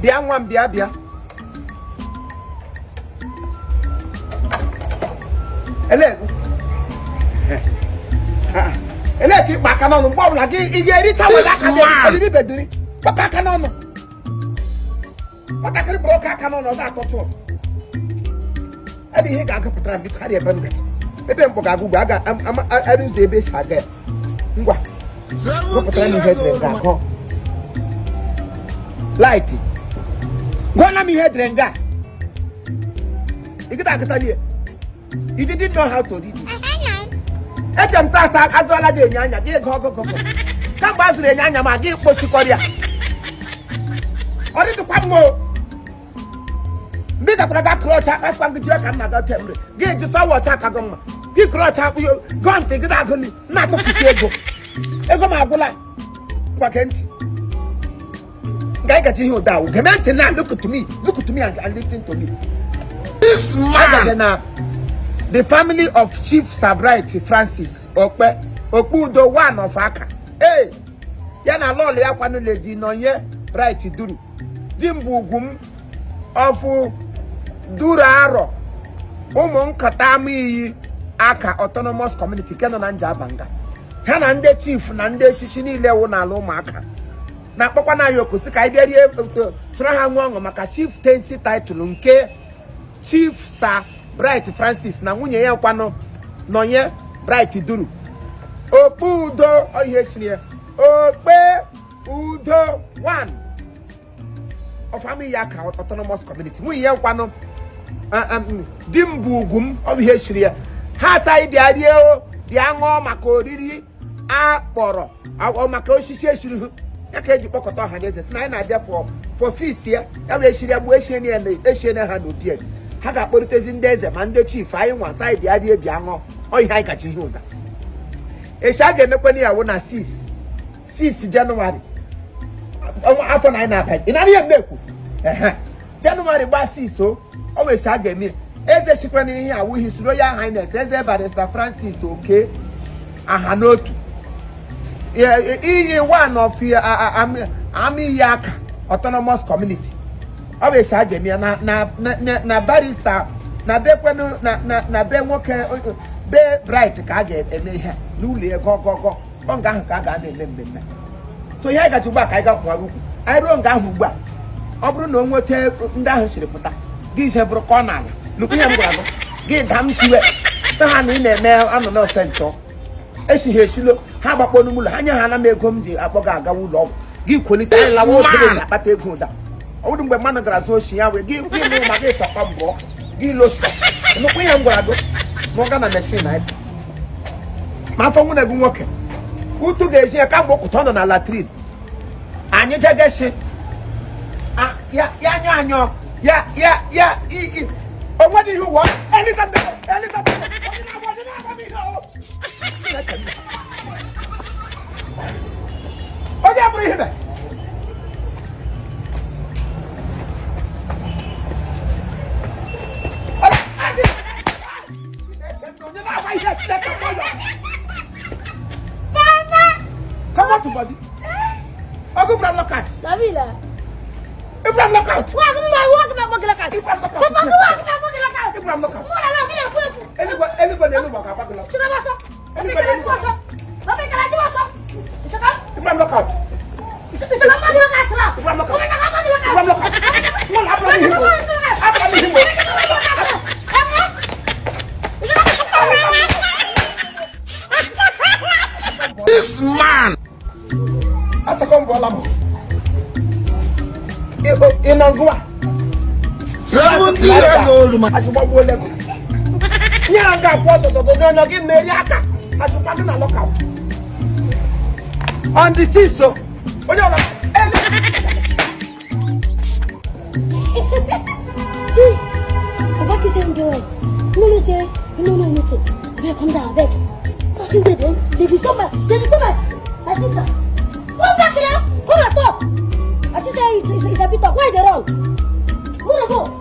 Bia one bia. Ele ki back on no like igeri tawo that can dey beduri. Papa can on. What I can broke can on that to. Adi he ga ka putra bi carry e ban gas. Ebe mpo ga gugu aga I didn't say be saga. Ngwa. Go putra ni head ga ko. Light. Go na mi head renga. You didn't know how to do it. HM Sasa Azola de Nyanya, dear Gogo. Come back to the Nyanya, my dear Posikoria. Or to Pamo. Big up that crotch, that's what the jerk and not temper. Get to sour Takagoma. You crotch up you, gone take it out, not to see go. Ego Magola. What can't I get you down? Come on, now look at me and listen to me. This man. The family of Chief Sabright Francis Okudo one of Aka. Hey, yana lole akwanu lady nonye right duru. Dimbugum of Duraro. Umon Katami Aka autonomous community Kenan Njabanga. Hanande chief nande shishini lewo na lo maka. Na papa na yoko sika ideri suraha ngwango maka chief tensi title nke Chief Sir Bright Francis na nwunye ya kwano nonye Bright duru. Opudo oyesnie. Ope Udo one of family yaka autonomous community. Nwunye ya kwano Dimbugum oyesnie. Ha sai biade o bia ngo maka oriri akporo o maka osisi esiri ya ka eji kpokọta ha deze na na bia for feast ya we esiri agbo esiene ha no PS. Ha ga kporutezi ndị eze ma ndị chief anyị nwa side ya dị ebi anọ oyi ha kachi ihe ụda esha ga emekwani ya wo na 6 January afọ na na aba ina ihe mmeku January gba 6 o we sha ga eme eze shikwani ihe awu his royal highness eze barrister Francis oke aha n'otu iyi one of ami yaka autonomous community. Always had them na barrister na be kwenu na be nwoke be bright ka ga eme ihe n'ụlọ go onga ahụ ka ga na-eme mmemme so ihe ga tuba ka ga kwa ruku ai ro nga ahụ ugbu a ọ bụrụ na onwete ndị ahụ siri pụta gị ise bụrụ ka ọ na ala lukwu ihe m gwara gị gị dam tiwe sị ha na ị na-eme anọ na ofento esi ha esilo ha gbakpọ n'ụlọ ha nye ha na m ego m ji akpọ ga aga ụlọ ọgwụ gị kwolite anyị lawa otere akpata ego ụda odu mgbe mmanụ gara so oshi ya we gị mụ ma gị sọkwa mbọ gị loso nnukwu ihe m gwara gị ma ọ ga na machine na ma afọ nwunye gị nwoke utu ga-eji ya ka mgbe okwụta nọ na latrin anyị jegeshi ya anyọ ya onwe dị ihe ụwa Elizabeth onye abụrụ ihe mee come on to body. Ogo bram lokat. Davila. Ibram lokat. Walk lokat. Ibram lokat. Ibram lokat. Anybody lokat. Ibram lokat. This man. Asa kombo lamo. Inangua. 70 years old man. Asuba bo lego. Nyanga photo to no gi neri aka. Asuba na lockout. On the sea so. Onye ola. What is it doing? No say. No. Beg, come down, beg. Something they do. They disturb my sister. Come back here. Come and talk. I just say it's a bit of why they wrong. Move.